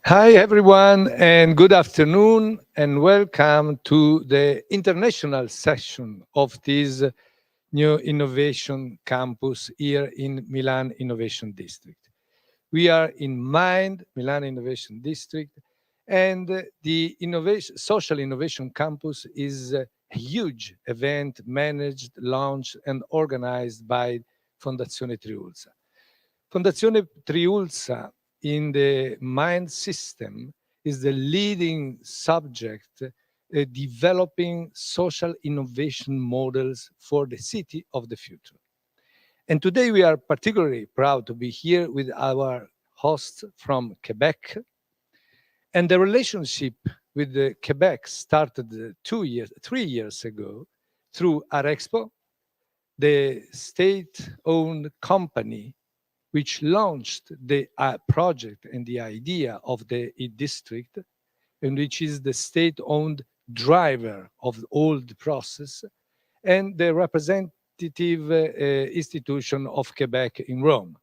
Hi, everyone, and good afternoon, and welcome to the international session of this new innovation campus here in Milan Innovation District. We are in Mind, Milan Innovation District, and the Social Innovation Campus is a huge event managed, launched, and organized by Fondazione Triulza. Fondazione Triulza in the Mind system is the leading subject developing social innovation models for the city of the future. And today we are particularly proud to be here with our host from Quebec. And the relationship with the Quebec started 3 years ago through Arexpo, the state-owned company which launched the project and the idea of the district, and which is the state-owned driver of all the process, and the representative institution of Quebec in Rome.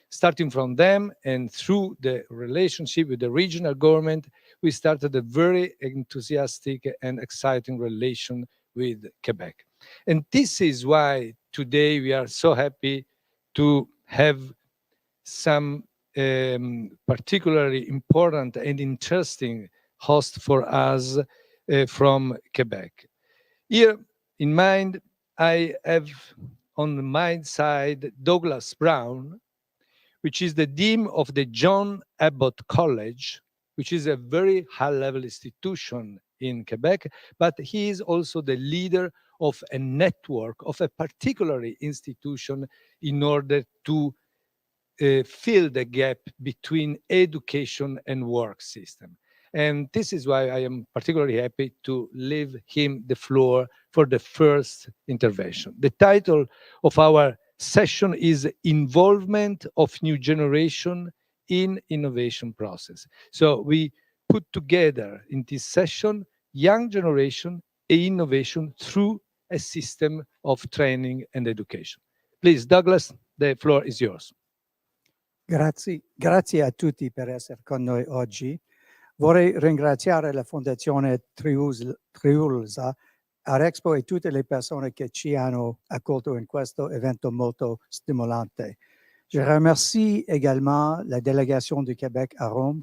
Starting from them and through the relationship with the regional government, we started a very enthusiastic and exciting relation with Quebec. And this is why today we are so happy to have some particularly important and interesting host for us from Quebec. Here in mind, I have on my side Douglas Brown, which is the Dean of the John Abbott College, which is a very high-level institution in Quebec, but he is also the leader of a network of a particular institution in order to fill the gap between education and work system. And this is why I am particularly happy to leave him the floor for the first intervention. The title of our session is Involvement of New Generation in Innovation Process. So we put together in this session young generation and innovation through a system of training and education. Please, Douglas, the floor is yours. Grazie a tutti per essere con noi oggi. Vorrei ringraziare la Fondazione Triulza, Arexpo e tutte le persone che ci hanno accolto in questo evento molto stimolante. Je remercie également la délégation du Québec à Rome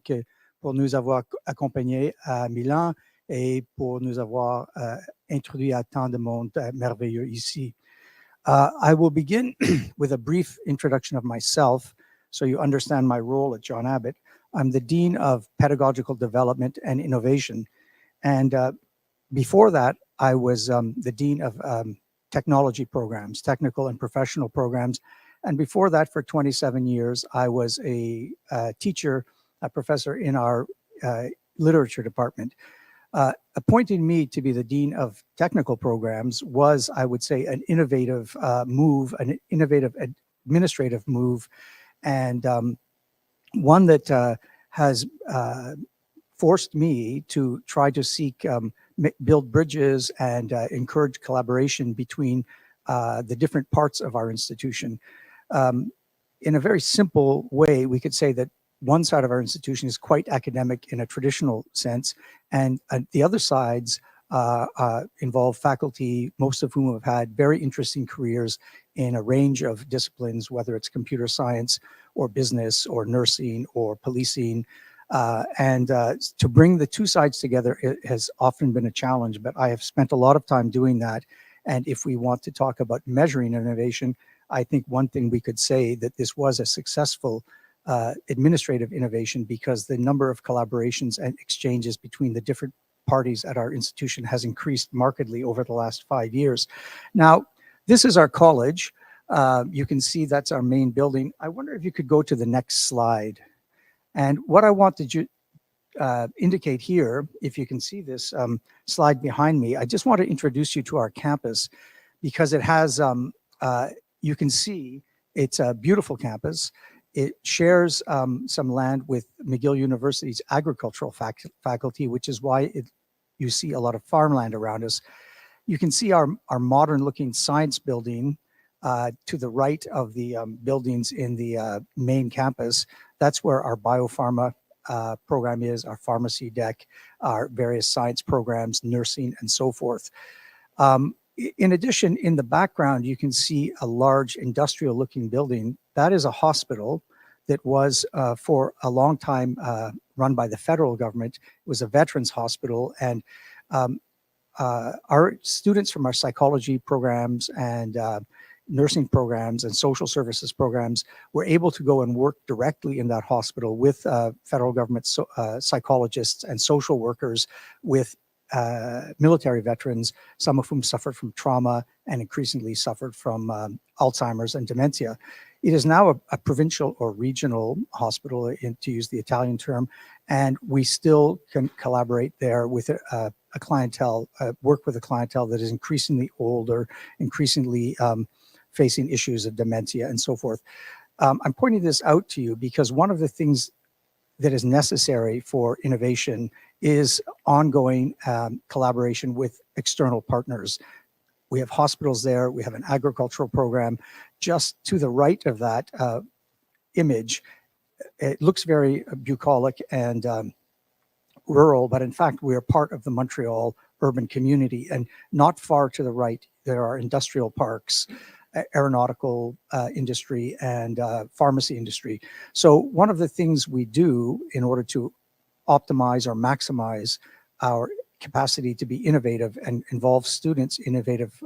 pour nous avoir accompagnés à Milan et pour nous avoir introduit à tant de monde merveilleux ici. I will begin with a brief introduction of myself, so you understand my role at John Abbott. I'm the Dean of Pedagogical Development and Innovation. And before that, I was the Dean of Technology Programs, Technical and Professional Programs. And before that, for 27 years, I was a teacher, a professor in our literature department. Appointing me to be the Dean of Technical Programs was, I would say, an innovative move, an innovative administrative move, and one that has forced me to try to seek, build bridges and encourage collaboration between the different parts of our institution. In a very simple way, we could say that one side of our institution is quite academic in a traditional sense, and the other sides involve faculty, most of whom have had very interesting careers in a range of disciplines, whether it's computer science or business or nursing or policing. And to bring the two sides together, it has often been a challenge, but I have spent a lot of time doing that. And if we want to talk about measuring innovation, I think one thing we could say that this was a successful administrative innovation because the number of collaborations and exchanges between the different parties at our institution has increased markedly over the last 5 years. Now, this is our college. You can see that's our main building. I wonder if you could go to the next slide. And what I want to indicate here, if you can see this slide behind me, I just want to introduce you to our campus because it has, you can see it's a beautiful campus. It shares some land with McGill University's agricultural faculty, which is why you see a lot of farmland around us. You can see our modern-looking science building to the right of the buildings in the main campus. That's where our biopharma program is, our pharmacy deck, our various science programs, nursing, and so forth. In addition, in the background, you can see a large industrial-looking building. That is a hospital that was for a long time run by the federal government. It was a veterans hospital, and our students from our psychology programs and nursing programs and social services programs were able to go and work directly in that hospital with federal government psychologists and social workers with military veterans, some of whom suffered from trauma and increasingly suffered from Alzheimer's and dementia. It is now a provincial or regional hospital, to use the Italian term, and we still can collaborate there with a clientele, work with a clientele that is increasingly older, increasingly facing issues of dementia and so forth. I'm pointing this out to you because one of the things that is necessary for innovation is ongoing collaboration with external partners. We have hospitals there, we have an agricultural program. Just to the right of that image, it looks very bucolic and rural, but in fact, we are part of the Montreal urban community. And not far to the right, there are industrial parks, aeronautical industry, and pharmacy industry. So one of the things we do in order to optimize or maximize our capacity to be innovative and involve students' innovative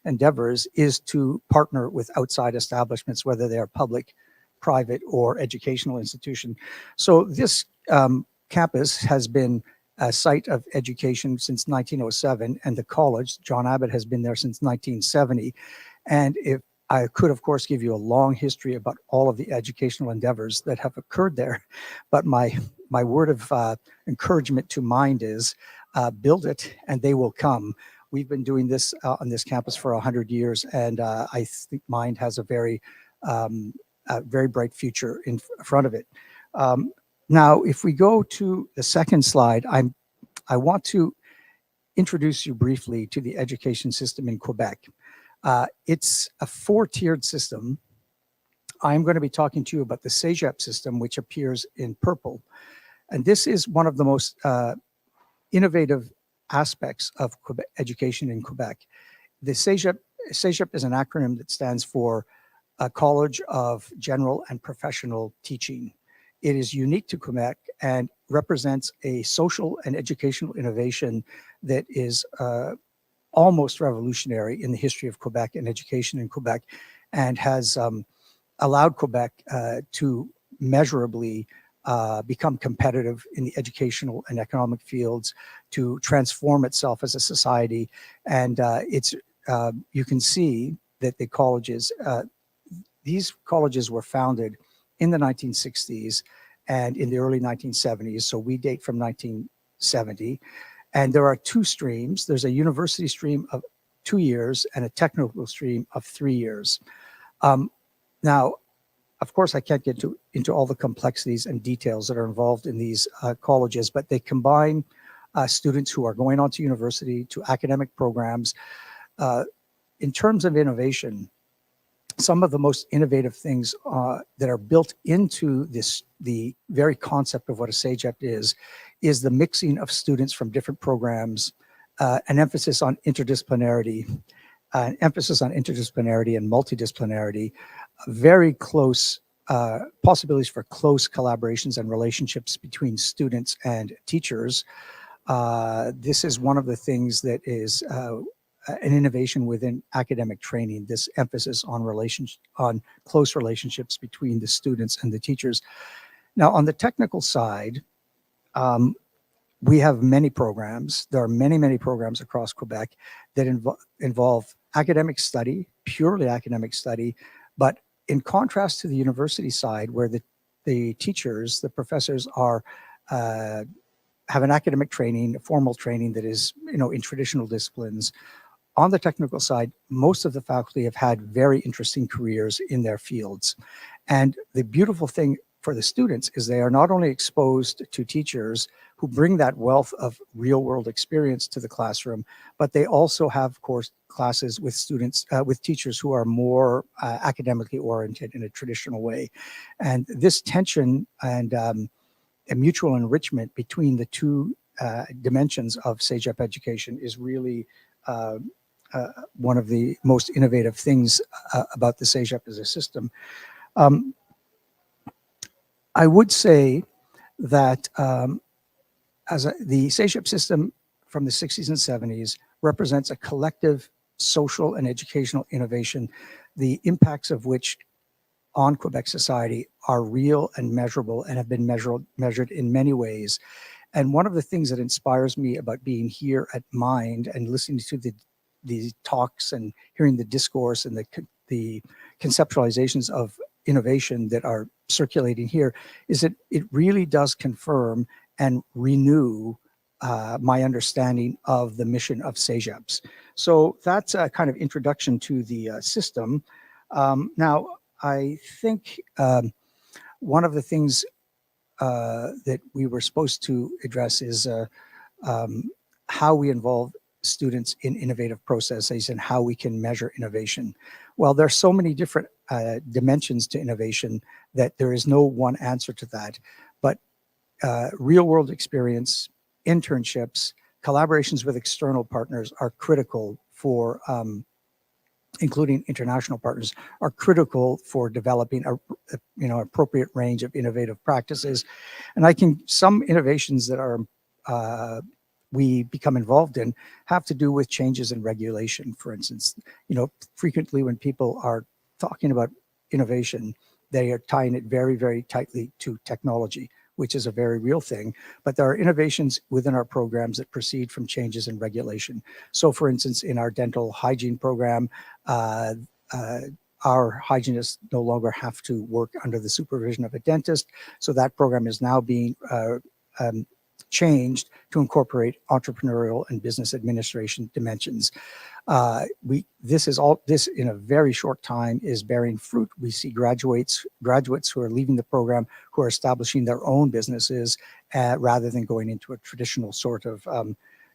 endeavors is to partner with outside establishments, whether they are public, private, or educational institution. So this campus has been a site of education since 1907, and the college, John Abbott, has been there since 1970. And if I could, of course, give you a long history about all of the educational endeavors that have occurred there, but my word of encouragement to Mind is build it and they will come. We've been doing this on this campus for 100 years, and I think Mind has a very bright future in front of it. Now, if we go to the second slide, I want to introduce you briefly to the education system in Quebec. It's a 4-tiered system. I'm going to be talking to you about the CEGEP system, which appears in purple. And this is one of the most innovative aspects of Quebec, education in Quebec. The CEGEP is an acronym that stands for College of General and Professional Teaching. It is unique to Quebec and represents a social and educational innovation that is almost revolutionary in the history of Quebec and education in Quebec, and has allowed Quebec to measurably become competitive in the educational and economic fields, to transform itself as a society. And you can see that the colleges, these colleges were founded in the 1960s and in the early 1970s. So we date from 1970. And there are 2 streams. There's a university stream of 2 years and a technical stream of 3 years. Now, of course, I can't get into all the complexities and details that are involved in these colleges, but they combine students who are going on to university, to academic programs. In terms of innovation, some of the most innovative things that are built into the very concept of what a CEGEP is the mixing of students from different programs, an emphasis on interdisciplinarity, and multidisciplinarity, very close possibilities for close collaborations and relationships between students and teachers. This is one of the things that is an innovation within academic training, this emphasis on close relationships between the students and the teachers. Now, on the technical side, we have many programs. There are many programs across Quebec that involve academic study, purely academic study, but in contrast to the university side, where the teachers, the professors are have an academic training, a formal training that is, in traditional disciplines. On the technical side, most of the faculty have had very interesting careers in their fields. And the beautiful thing for the students is they are not only exposed to teachers who bring that wealth of real world experience to the classroom, but they also have course classes with students, with teachers who are more academically oriented in a traditional way. And this tension and a mutual enrichment between the two dimensions of CEGEP education is really one of the most innovative things about the CEGEP as a system. I would say that the CEGEP system from the 60s and 70s represents a collective social and educational innovation, the impacts of which on Quebec society are real and measurable and have been measured in many ways. And one of the things that inspires me about being here at Mind and listening to the talks and hearing the discourse and the conceptualizations of innovation that are circulating here is that it really does confirm and renew my understanding of the mission of CEGEPs. So that's a kind of introduction to the system. Now, I think one of the things that we were supposed to address is how we involve students in innovative processes and how we can measure innovation. Well, there are so many different dimensions to innovation that there is no one answer to that. But real world experience, internships, collaborations with external partners are critical for including international partners, are critical for developing a appropriate range of innovative practices. And some innovations that are we become involved in have to do with changes in regulation. For instance, frequently when people are talking about innovation, they are tying it very, very tightly to technology, which is a very real thing. But there are innovations within our programs that proceed from changes in regulation. So for instance, in our dental hygiene program, our hygienists no longer have to work under the supervision of a dentist. So that program is now being changed to incorporate entrepreneurial and business administration dimensions. This in a very short time is bearing fruit. We see graduates who are leaving the program who are establishing their own businesses rather than going into a traditional sort of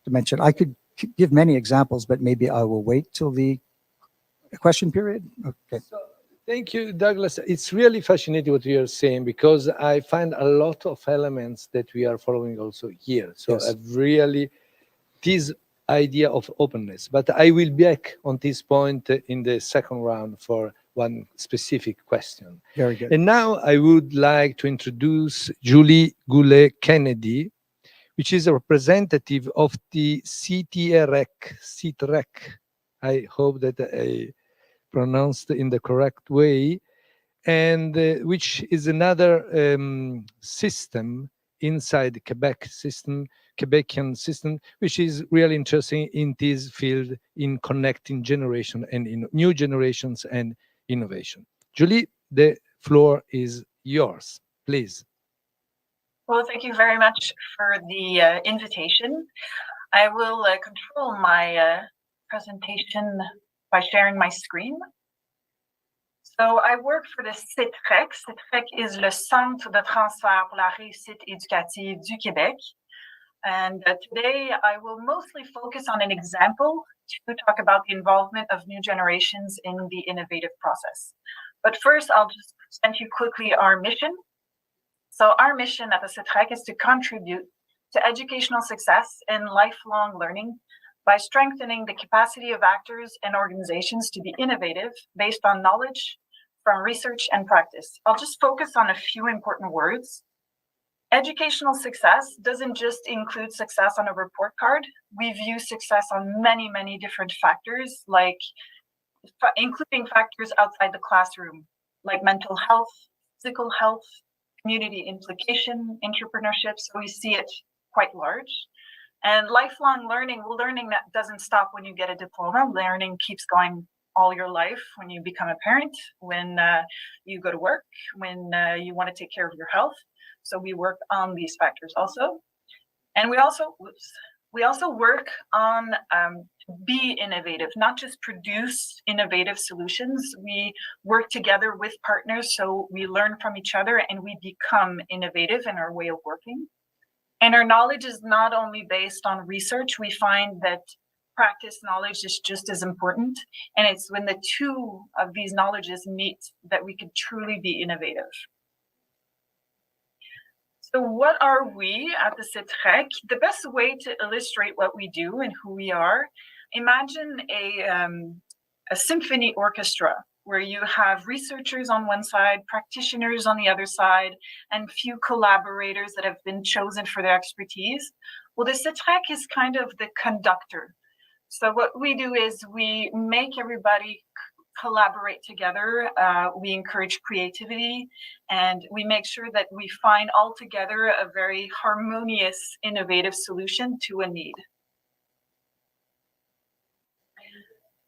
dimension. I could give many examples, but maybe I will wait till the question period. Okay. So, thank you, Douglas. It's really fascinating what you are saying because I find a lot of elements that we are following also here. So Yes. really this idea of openness, but I will be back on this point in the second round for one specific question. Very good. And now I would like to introduce Julie Goulet-Kennedy, which is a representative of the CTREC. I hope that I pronounced in the correct way, and which is another system inside the Quebecian system, which is really interesting in this field in connecting generation and in new generations and innovation. Julie, the floor is yours, please. Well, thank you very much for the invitation. I will control my presentation by sharing my screen. So I work for the CITREC. CITREC is le Centre de transfert pour la réussite éducative du Québec. And today I will mostly focus on an example to talk about the involvement of new generations in the innovative process. But first, I'll just present you quickly our mission. So our mission at the CITREC is to contribute to educational success and lifelong learning by strengthening the capacity of actors and organizations to be innovative based on knowledge from research and practice. I'll just focus on a few important words. Educational success doesn't just include success on a report card. We view success on many, many different factors, like including factors outside the classroom, like mental health, physical health, community implication, entrepreneurship. So we see it quite large. And lifelong learning, well, learning that doesn't stop when you get a diploma. Learning keeps going all your life when you become a parent, when you go to work, when you want to take care of your health. So we work on these factors also. And we also work on be innovative, not just produce innovative solutions. We work together with partners, so we learn from each other and we become innovative in our way of working. And our knowledge is not only based on research. We find that practice knowledge is just as important. And it's when the two of these knowledges meet that we can truly be innovative. So what are we at the CETREC? The best way to illustrate what we do and who we are, imagine a symphony orchestra where you have researchers on one side, practitioners on the other side, and few collaborators that have been chosen for their expertise. Well, the CETREC is kind of the conductor. So what we do is we make everybody collaborate together. We encourage creativity, and we make sure that we find all together a very harmonious, innovative solution to a need.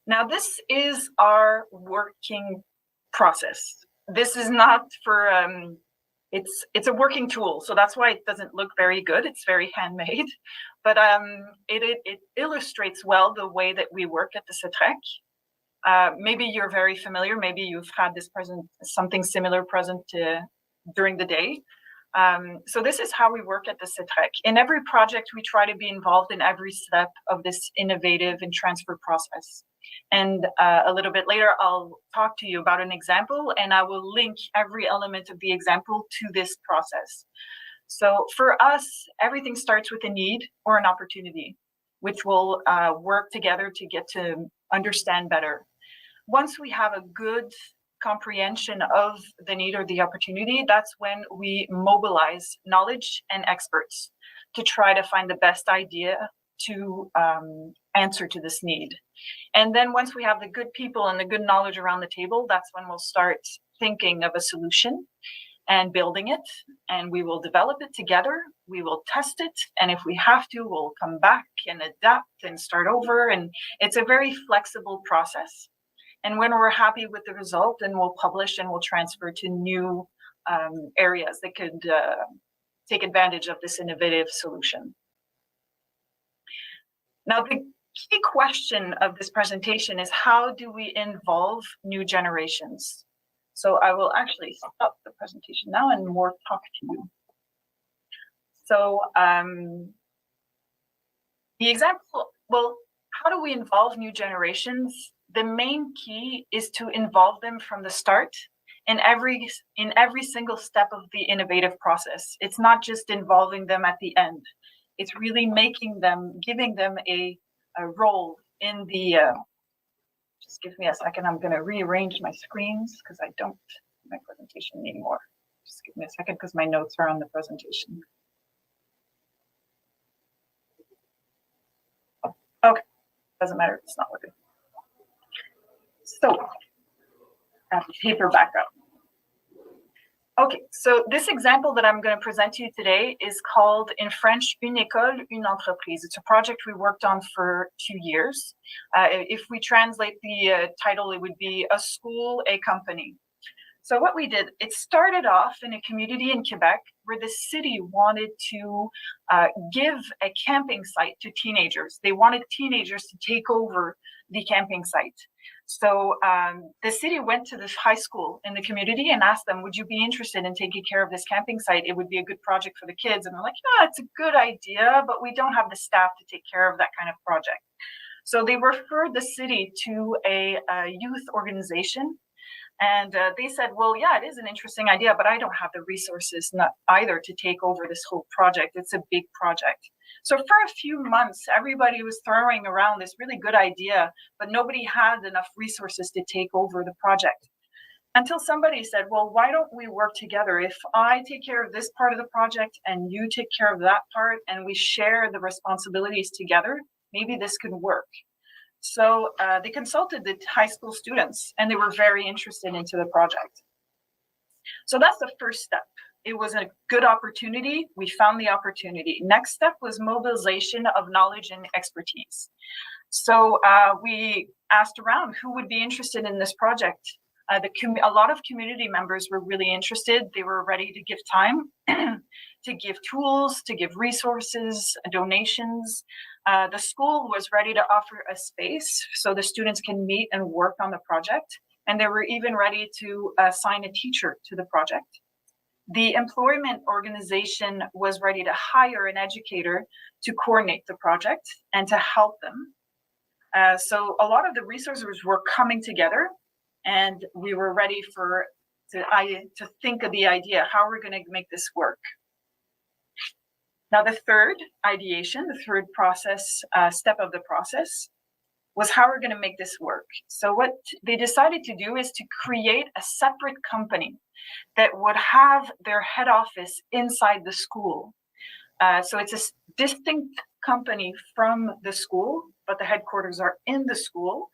Now, this is our working process. This is not for, it's a working tool, so that's why it doesn't look very good. It's very handmade, but it illustrates well the way that we work at the CETREC. Maybe you're very familiar, maybe you've had this something similar present during the day. So this is how we work at the CETREC. In every project, we try to be involved in every step of this innovative and transfer process. And a little bit later, I'll talk to you about an example, and I will link every element of the example to this process. So for us, everything starts with a need or an opportunity, which will work together to get to understand better. Once we have a good comprehension of the need or the opportunity, that's when we mobilize knowledge and experts to try to find the best idea to answer to this need. And then once we have the good people and the good knowledge around the table, that's when we'll start thinking of a solution and building it, and we will develop it together. We will test it, and if we have to, we'll come back and adapt and start over. And it's a very flexible process. And when we're happy with the result, then we'll publish and we'll transfer to new areas that could take advantage of this innovative solution. Now, the key question of this presentation is, how do we involve new generations? So I will actually stop the presentation now and more talk to you. So the example, well, how do we involve new generations? The main key is to involve them from the start in every single step of the innovative process. It's not just involving them at the end. It's really making them, giving them a role in the, just give me a second, I'm gonna rearrange my screens because I don't have my presentation anymore. Just give me a second because my notes are on the presentation. Okay, doesn't matter, it's not working. So, I have the paper back up. Okay, so this example that I'm going to present to you today is called, in French, Une école, une entreprise. It's a project we worked on for 2 years. If we translate the title, it would be A School, a Company. So what we did, it started off in a community in Quebec where the city wanted to give a camping site to teenagers. They wanted teenagers to take over the camping site. So the city went to this high school in the community and asked them, would you be interested in taking care of this camping site? It would be a good project for the kids. And they're like, yeah, it's a good idea, but we don't have the staff to take care of that kind of project. So they referred the city to a youth organization. And they said, well, yeah, it is an interesting idea, but I don't have the resources either to take over this whole project. It's a big project. So for a few months, everybody was throwing around this really good idea, but nobody had enough resources to take over the project. Until somebody said, well, why don't we work together? If I take care of this part of the project and you take care of that part and we share the responsibilities together, maybe this could work. So they consulted the high school students and they were very interested into the project. So that's the first step. It was a good opportunity. We found the opportunity. Next step was mobilization of knowledge and expertise. So we asked around who would be interested in this project. A lot of community members were really interested. They were ready to give time. to give tools, to give resources, donations. The school was ready to offer a space so the students can meet and work on the project. And they were even ready to assign a teacher to the project. The employment organization was ready to hire an educator to coordinate the project and to help them. So a lot of the resources were coming together, and we were ready to think of the idea, how we're going to make this work. Now, the third ideation, the third process, step of the process, was how we're going to make this work. So what they decided to do is to create a separate company that would have their head office inside the school. So it's a distinct company from the school, but the headquarters are in the school.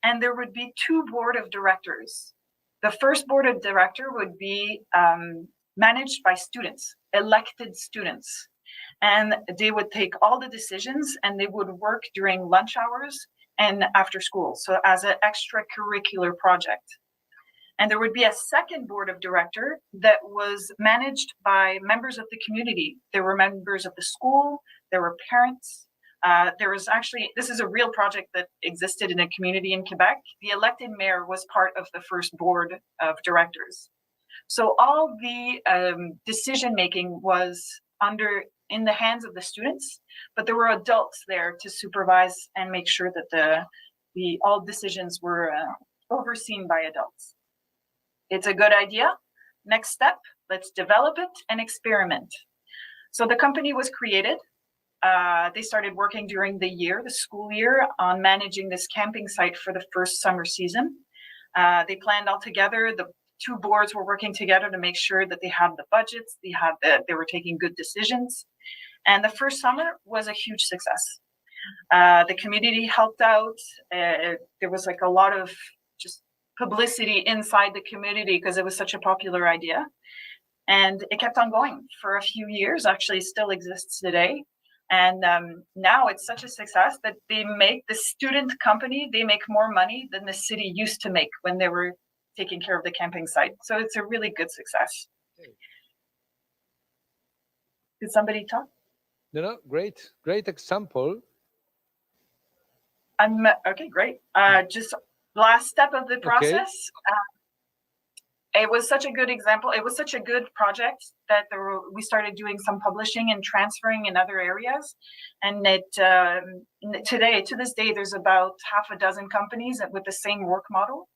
And there would be two board of directors. The first board of director would be managed by students, elected students. And they would take all the decisions and they would work during lunch hours and after school, so as an extracurricular project. And there would be a second board of director that was managed by members of the community. There were members of the school, there were parents. There was actually, this is a real project that existed in a community in Quebec. The elected mayor was part of the first board of directors. So all the decision-making was in the hands of the students, but there were adults there to supervise and make sure that all decisions were overseen by adults. It's a good idea. Next step, let's develop it and experiment. So the company was created. They started working during the school year, on managing this camping site for the first summer season. They planned all together. The two boards were working together to make sure that they had the budgets, they were taking good decisions. And the first summer was a huge success. The community helped out. There was like a lot of just publicity inside the community because it was such a popular idea. And it kept on going for a few years, actually still exists today. And now it's such a success that the student company, they make more money than the city used to make when they were taking care of the camping site. So it's a really good success. Did somebody talk? No, great example. Okay, great. Just last step of the process. Okay. It was such a good example. It was such a good project that we started doing some publishing and transferring in other areas. And to this day, there's about half a dozen companies with the same work model.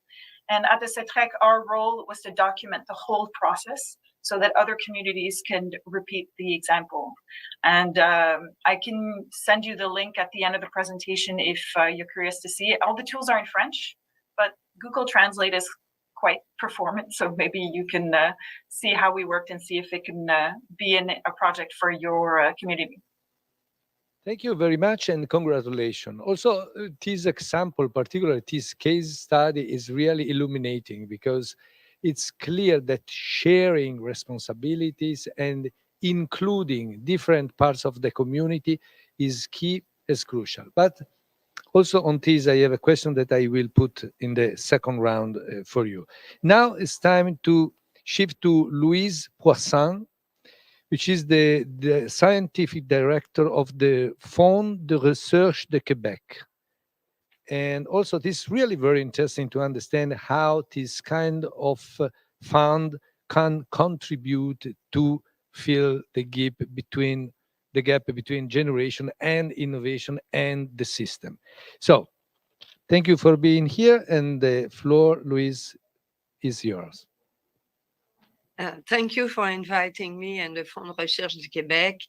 And at the CETREC, our role was to document the whole process so that other communities can repeat the example. And I can send you the link at the end of the presentation if you're curious to see it. All the tools are in French, but Google Translate is quite performant. So maybe you can see how we worked and see if it can be in a project for your community. Thank you very much and congratulations. Also, this example, particularly this case study, is really illuminating because it's clear that sharing responsibilities and including different parts of the community is key, is crucial. But also on this, I have a question that I will put in the second round for you. Now it's time to shift to Louise Poisson, which is the scientific director of the Fonds de Recherche de Québec. And also, this is really very interesting to understand how this kind of fund can contribute to fill the gap between generation and innovation and the system. So, thank you for being here, and the floor, Louise, is yours. Thank you for inviting me and the Fonds de Recherche du Québec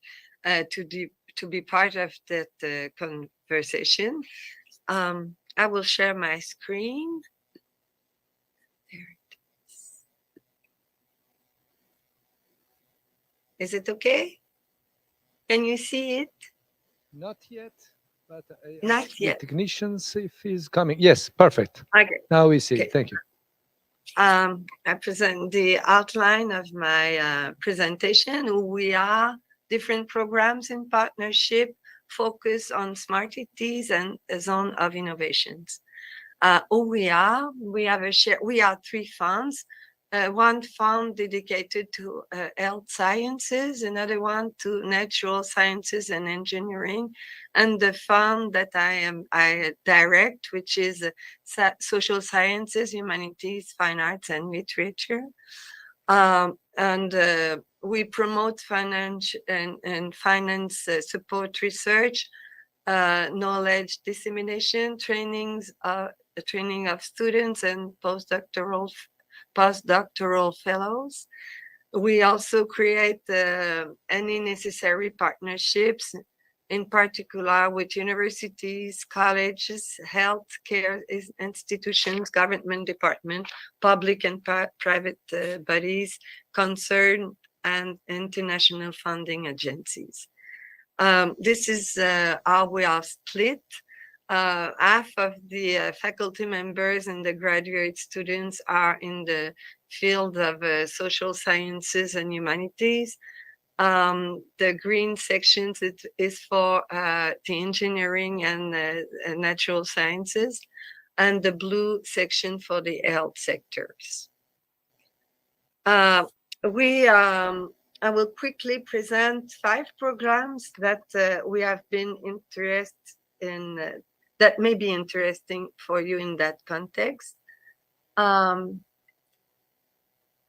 to be part of that conversation. I will share my screen. There it is. Is it okay? Can you see it? Not yet, but Not yet. The technicians, if he's coming. Yes, perfect. Okay. Now we see Okay. it. Thank you. I present the outline of my presentation. We are different programs in partnership focus on smart cities and a zone of innovations. We are three funds. one fund dedicated to health sciences, another one to natural sciences and engineering, and the fund that I direct, which is social sciences, humanities, fine arts, and literature. And we promote finance and finance support research, knowledge dissemination, training of students and postdoctoral fellows. We also create any necessary partnerships, in particular with universities, colleges, healthcare institutions, government departments, public and private bodies, concerned, and international funding agencies. This is how we are split. Half of the faculty members and the graduate students are in the field of social sciences and humanities. The green sections is for the engineering and natural sciences, and the blue section for the health sectors. I will quickly present 5 programs that we have been interested in, that may be interesting for you in that context.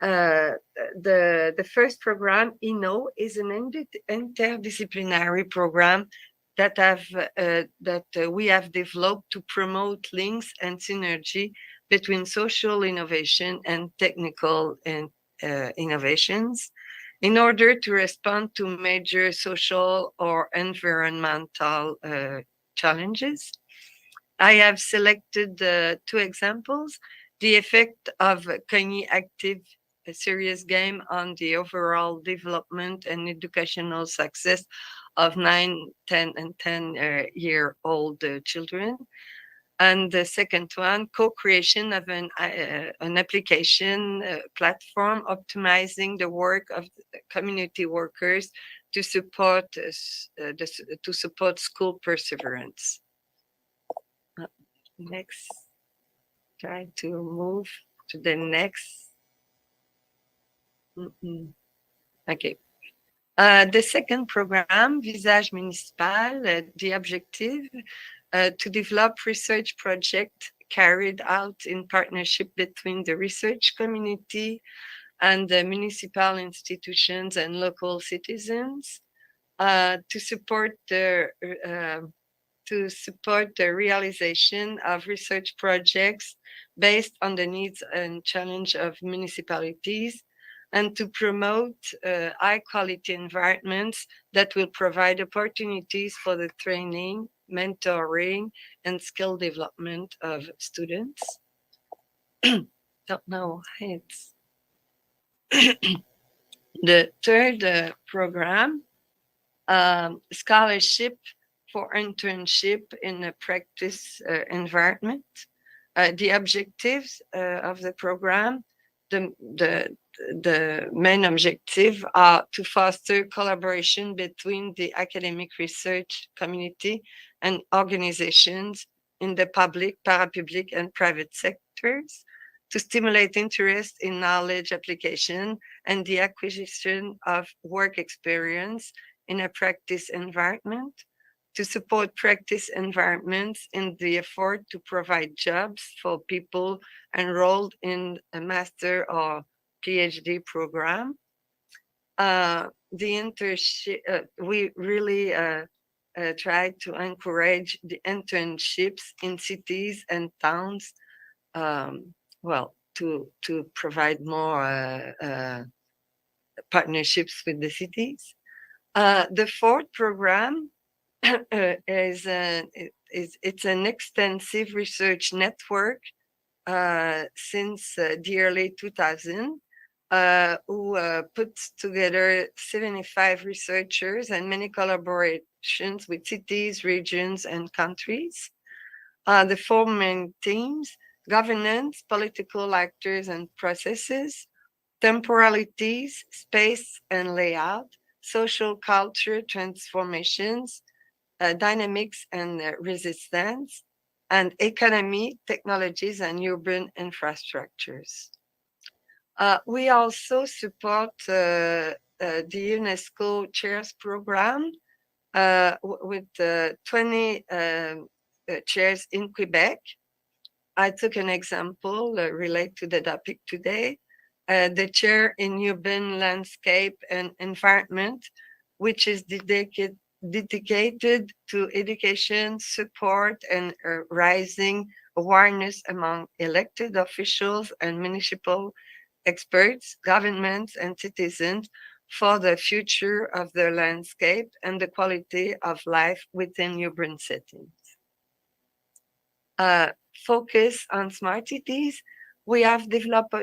The first program, is an interdisciplinary program that we have developed to promote links and synergy between social innovation and technical innovations in order to respond to major social or environmental challenges. I have selected 2 examples: the effect of Cogni Active, a serious game, on the overall development and educational success of 9, 10, and 10-year-old children. And the second one, co-creation of an application platform optimizing the work of community workers to support school perseverance. Next, try to move to the next. Okay. The second program, Visage Municipal, the objective to develop research project carried out in partnership between the research community and the municipal institutions and local citizens to support the realization of research projects based on the needs and challenge of municipalities, and to promote high quality environments that will provide opportunities for the training, mentoring, and skill development of students. Don't know. It's the third program, scholarship for internship in a practice environment. The objectives of the program, the main objective are to foster collaboration between the academic research community and organizations in the public, parapublic, and private sectors, to stimulate interest in knowledge application and the acquisition of work experience in a practice environment, to support practice environments in the effort to provide jobs for people enrolled in a master or PhD program. The internship, we really try to encourage the internships in cities and towns, to provide more partnerships with the cities. The fourth program it's an extensive research network since the early 2000, who puts together 75 researchers and many collaborations with cities, regions, and countries. The 4 main themes: governance, political actors and processes, temporalities, space and layout, social culture transformations, dynamics and resistance, and economy, technologies, and urban infrastructures. We also support the UNESCO Chairs Program with 20 chairs in Quebec. I took an example related to the topic today. The chair in urban landscape and environment, which is dedicated to education, support, and raising awareness among elected officials and municipal experts, governments, and citizens for the future of the landscape and the quality of life within urban settings. Focus on smart cities. We have developed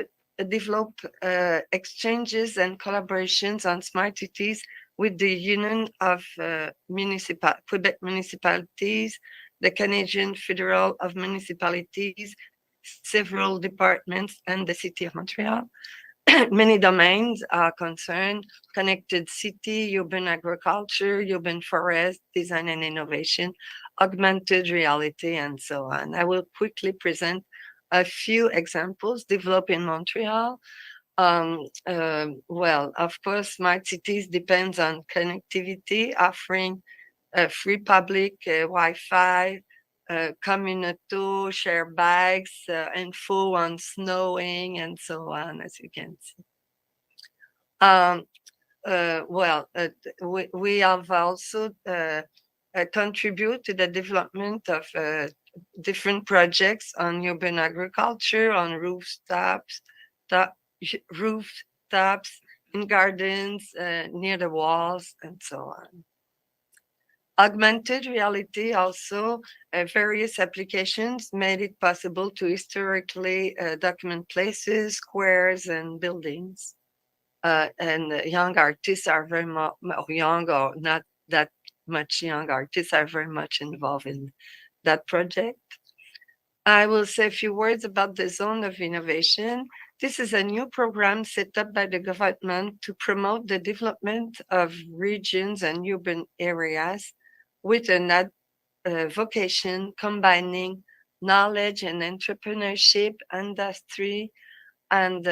exchanges and collaborations on smart cities with the Union of Quebec Municipalities, the Canadian Federal of Municipalities, several departments, and the City of Montreal. Many domains are concerned: connected city, urban agriculture, urban forest, design and innovation, augmented reality, and so on. I will quickly present a few examples developed in Montreal. Well, of course, smart cities depends on connectivity, offering free public Wi-Fi, communauto, share bags, info on snowing, and so on, as you can see. We have also contribute to the development of different projects on urban agriculture, on rooftops, in gardens, near the walls, and so on. Augmented reality also, various applications made it possible to historically document places, squares, and buildings. And young artists are very young or not that much young artists are very much involved in that project. I will say a few words about the Zone of Innovation. This is a new program set up by the government to promote the development of regions and urban areas with an vocation combining knowledge and entrepreneurship, industry, and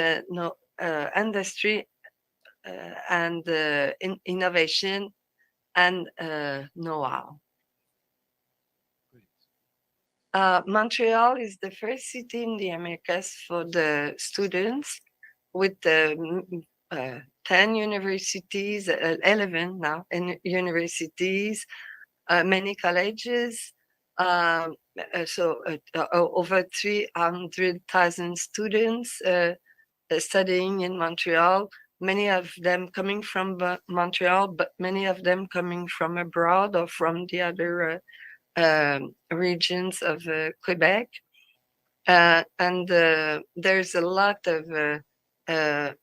innovation and know-how. Montreal is the first city in the Americas for the students with 10 universities, 11 now, universities, many colleges, over 300,000 students studying in Montreal, many of them coming from Montreal, but many of them coming from abroad or from the other regions of Quebec. And there's a lot of, a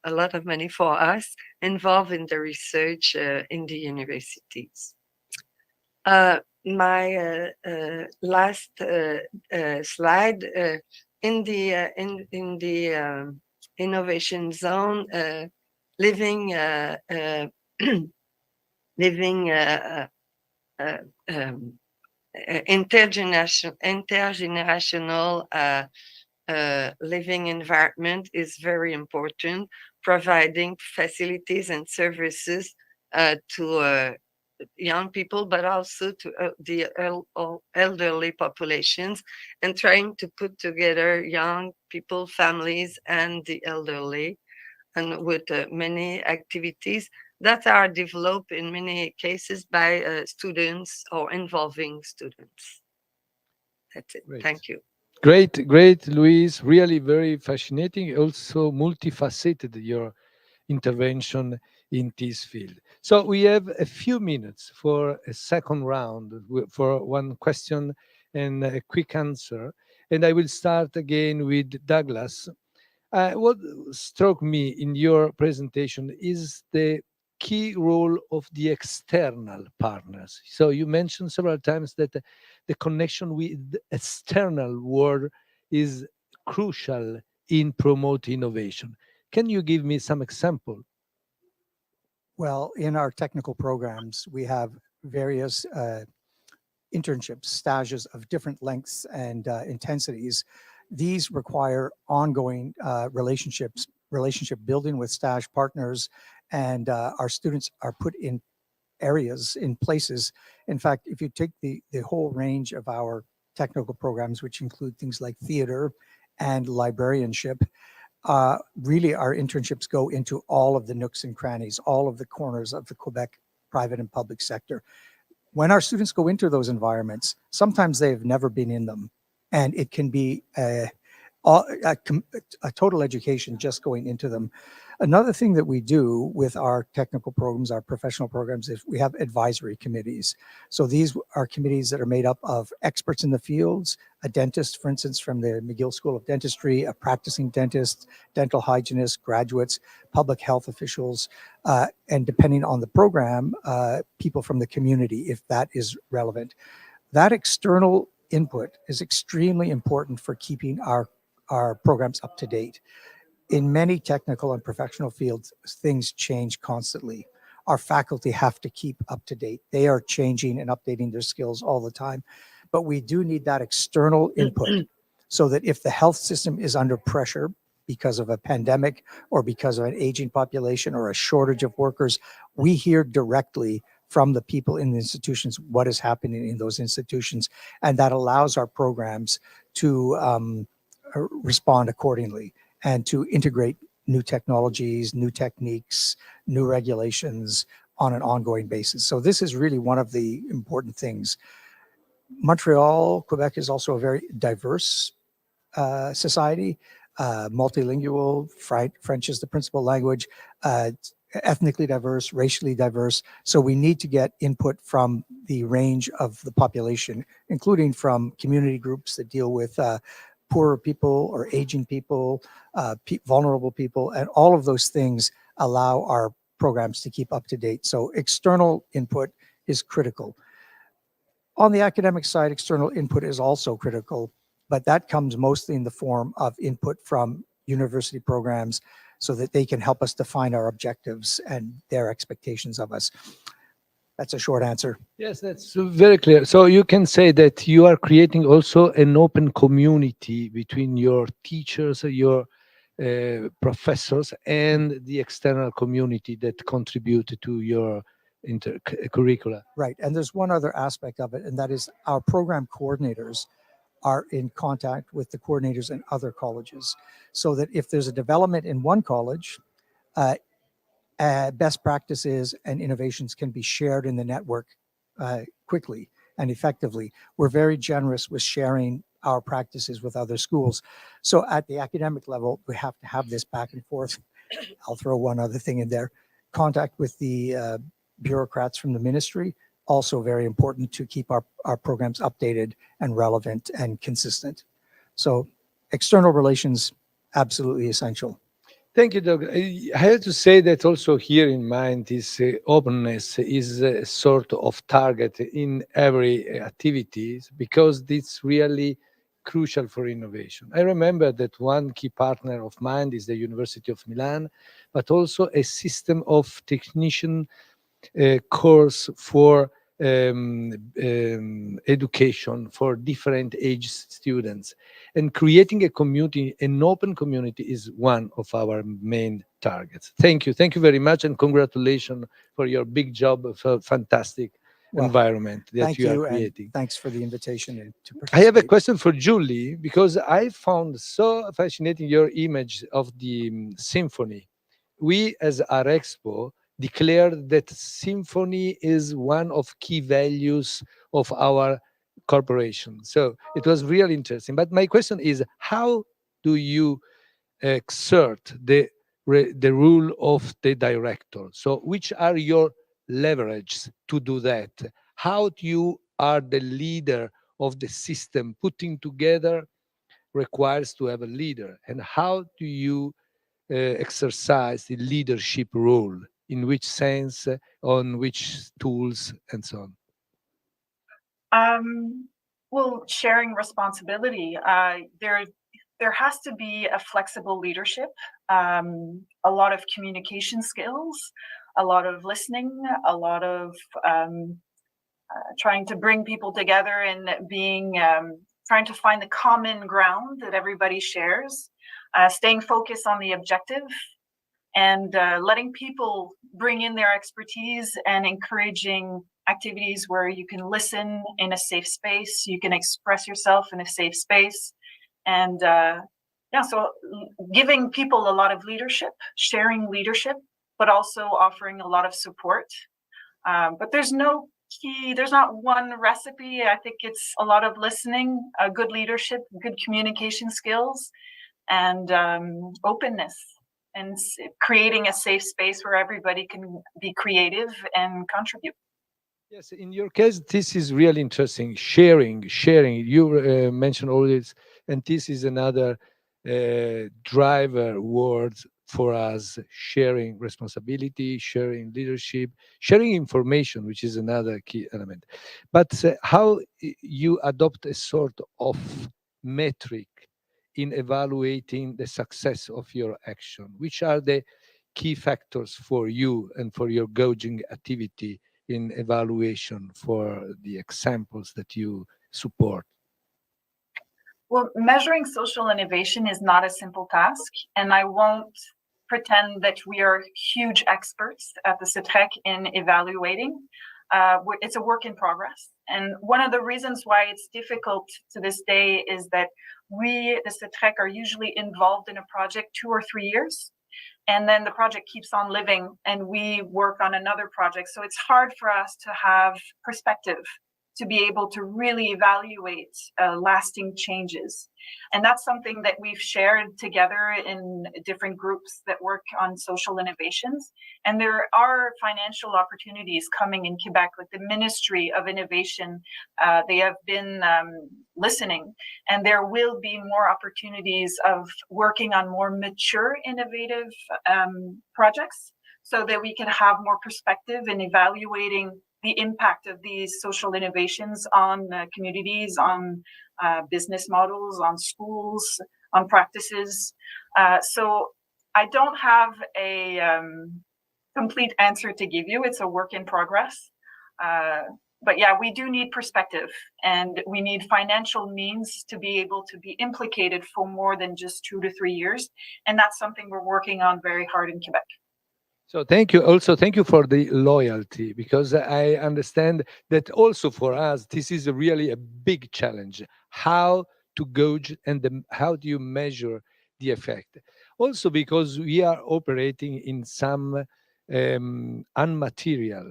lot of money for us involved in the research in the universities. My last slide, in the innovation zone, living intergenerational living environment is very important, providing facilities and services to young people, but also to the elderly populations, and trying to put together young people, families, and the elderly, and with many activities that are developed in many cases by students or involving students. That's it. Great. Thank you. Great, Louise. Really very fascinating. Also multifaceted your intervention in this field. So we have a few minutes for a second round for one question and a quick answer. And I will start again with Douglas. What struck me in your presentation is the key role of the external partners. So you mentioned several times that the connection with the external world is crucial in promoting innovation. Can you give me some example? Well, in our technical programs, we have various internships, stages of different lengths and intensities. These require ongoing relationship building with STASH partners, and our students are put in areas, in places. In fact, if you take the whole range of our technical programs, which include things like theater and librarianship, really our internships go into all of the nooks and crannies, all of the corners of the Quebec private and public sector. When our students go into those environments, sometimes they've never been in them, and it can be a total education just going into them. Another thing that we do with our technical programs, our professional programs, is we have advisory committees. So these are committees that are made up of experts in the fields, a dentist, for instance, from the McGill School of Dentistry, a practicing dentist, dental hygienist, graduates, public health officials, and depending on the program, people from the community, if that is relevant. That external input is extremely important for keeping our programs up to date. In many technical and professional fields, things change constantly. Our faculty have to keep up to date. They are changing and updating their skills all the time. But we do need that external input so that if the health system is under pressure because of a pandemic or because of an aging population or a shortage of workers, we hear directly from the people in the institutions what is happening in those institutions. And that allows our programs to respond accordingly and to integrate new technologies, new techniques, new regulations on an ongoing basis. So this is really one of the important things. Montreal, Quebec is also a very diverse society, multilingual. French is the principal language, ethnically diverse, racially diverse. So we need to get input from the range of the population, including from community groups that deal with poorer people or aging people, vulnerable people, and all of those things allow our programs to keep up to date. So external input is critical. On the academic side, external input is also critical, but that comes mostly in the form of input from university programs so that they can help us define our objectives and their expectations of us. That's a short answer. Yes, that's very clear. So you can say that you are creating also an open community between your teachers, your professors, and the external community that contribute to your curricula. Right. And there's one other aspect of it, and that is our program coordinators are in contact with the coordinators in other colleges, so that if there's a development in one college, best practices and innovations can be shared in the network quickly and effectively. We're very generous with sharing our practices with other schools. So at the academic level, we have to have this back and forth. I'll throw one other thing in there. Contact with the bureaucrats from the ministry, also very important to keep our programs updated and relevant and consistent. So external relations, absolutely essential. Thank you, Doug. I have to say that also here in mind, this openness is a sort of target in every activities because it's really crucial for innovation. I remember that one key partner of mine is the University of Milan, but also a system of technician course for education for different age students, and creating a community, an open community, is one of our main targets. Thank you very much, and congratulations for your big job of a fantastic environment that you are creating. And thanks for the invitation to participate. I have a question for Julie, because I found so fascinating your image of the symphony. We as Arexpo declared that symphony is one of key values of our corporation. So it was really interesting. But my question is, how do you exert the rule of the director? So which are your leverages to do that? How do you are the leader of the system? Putting together requires to have a leader. And how do you exercise the leadership role? In which sense, on which tools, and so on? Well, sharing responsibility. There has to be a flexible leadership, a lot of communication skills, a lot of listening, a lot of trying to bring people together and being trying to find the common ground that everybody shares, staying focused on the objective, and letting people bring in their expertise and encouraging activities where you can listen in a safe space, you can express yourself in a safe space. And so giving people a lot of leadership, sharing leadership, but also offering a lot of support. But there's no key, there's not one recipe. I think it's a lot of listening, good leadership, good communication skills, and openness, and creating a safe space where everybody can be creative and contribute. Yes, in your case, this is really interesting. Sharing. You mentioned all this, and this is another driver word for us: sharing responsibility, sharing leadership, sharing information, which is another key element. But how you adopt a sort of metric in evaluating the success of your action? Which are the key factors for you and for your gauging activity in evaluation for the examples that you support? Well, measuring social innovation is not a simple task, and I won't pretend that we are huge experts at the CETREC in evaluating. It's a work in progress. And one of the reasons why it's difficult to this day is that we, the CETREC, are usually involved in a project 2 or 3 years. And then the project keeps on living and we work on another project. So it's hard for us to have perspective, to be able to really evaluate lasting changes. And that's something that we've shared together in different groups that work on social innovations. And there are financial opportunities coming in Quebec with the Ministry of Innovation. They have been listening, and there will be more opportunities of working on more mature, innovative projects, so that we can have more perspective in evaluating the impact of these social innovations on communities, on business models, on schools, on practices. So I don't have a complete answer to give you. It's a work in progress. But yeah, we do need perspective, and we need financial means to be able to be implicated for more than just 2 to 3 years. And that's something we're working on very hard in Quebec. So thank you. Also, thank you for the loyalty, because I understand that also for us, this is really a big challenge. How to gauge and how do you measure the effect? Also, because we are operating in some unmaterial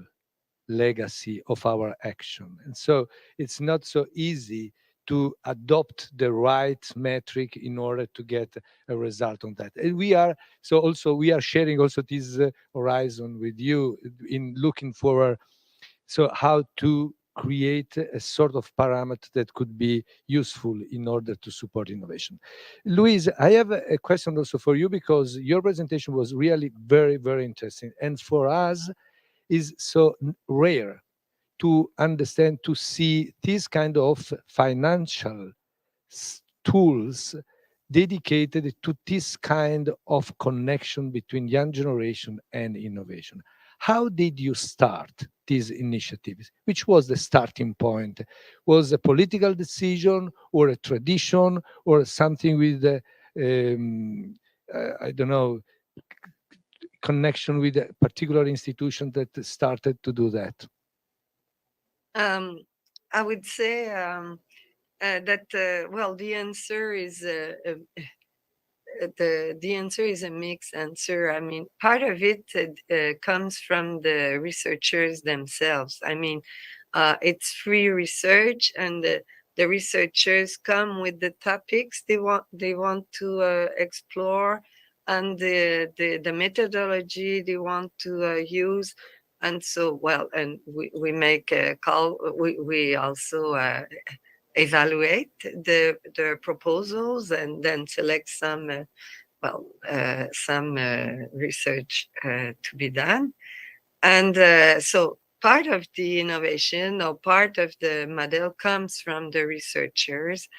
legacy of our action. And so it's not so easy to adopt the right metric in order to get a result on that. And we are sharing also this horizon with you in looking forward. So how to create a sort of parameter that could be useful in order to support innovation. Louise, I have a question also for you, because your presentation was really very, very interesting. And for us, is so rare to understand, to see this kind of financial tools dedicated to this kind of connection between young generation and innovation. How did you start these initiatives? Which was the starting point? Was a political decision or a tradition or something with I don't know, connection with a particular institution that started to do that? I would say that well, the answer is the answer is a mixed answer. I mean, part of it comes from the researchers themselves. I mean, it's free research, and the researchers come with the topics they want to explore, and the methodology they want to use. And so, well, and we make a call. We also evaluate the proposals and then select some research to be done. And so part of the innovation or part of the model comes from the researchers,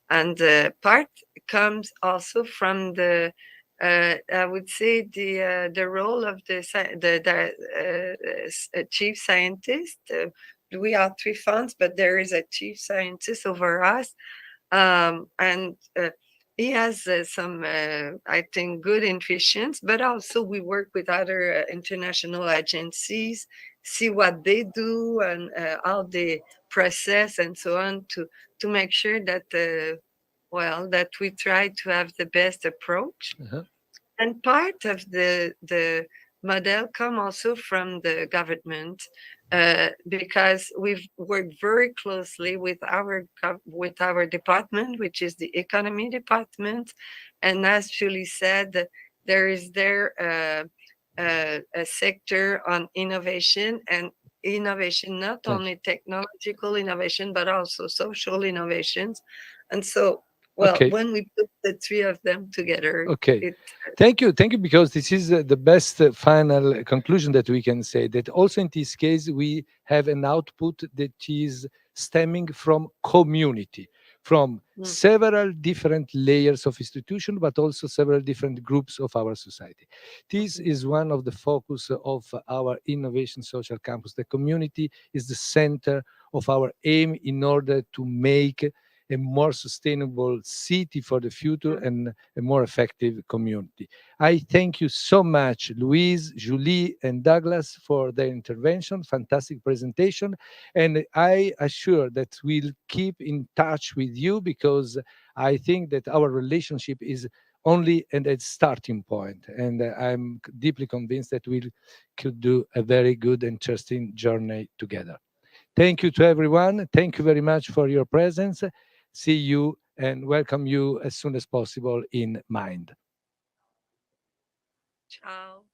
and part comes also from the I would say the role of the chief scientist. We are 3 funds, but there is a chief scientist over us, And he has some, I think, good intuitions, but also we work with other international agencies, see what they do and how they process and so on to make sure that, well, that we try to have the best approach. Uh-huh. And part of the model come also from the government, because we've worked very closely with with our department, which is the economy department, and as Julie said, there is there a sector on innovation, and innovation, not Thank only technological innovation but also social innovations, and so, well, Okay. when we put the three of them together, Okay. it Thank you. Thank you, because this is the best final conclusion that we can say, that also in this case, we have an output that is stemming from community, from Mm. several different layers of institution, but also several different groups of our society. This Mhm. is one of the focus of our Innovation Social Campus. The community is the center of our aim in order to make a more sustainable city for the future and a more effective community. I thank you so much, Louise, Julie, and Douglas, for their intervention. Fantastic presentation. And I assure that we'll keep in touch with you, because I think that our relationship is only at a starting point. And I'm deeply convinced that we could do a very good, interesting journey together. Thank you to everyone. Thank you very much for your presence. See you and welcome you as soon as possible in Mind. Ciao.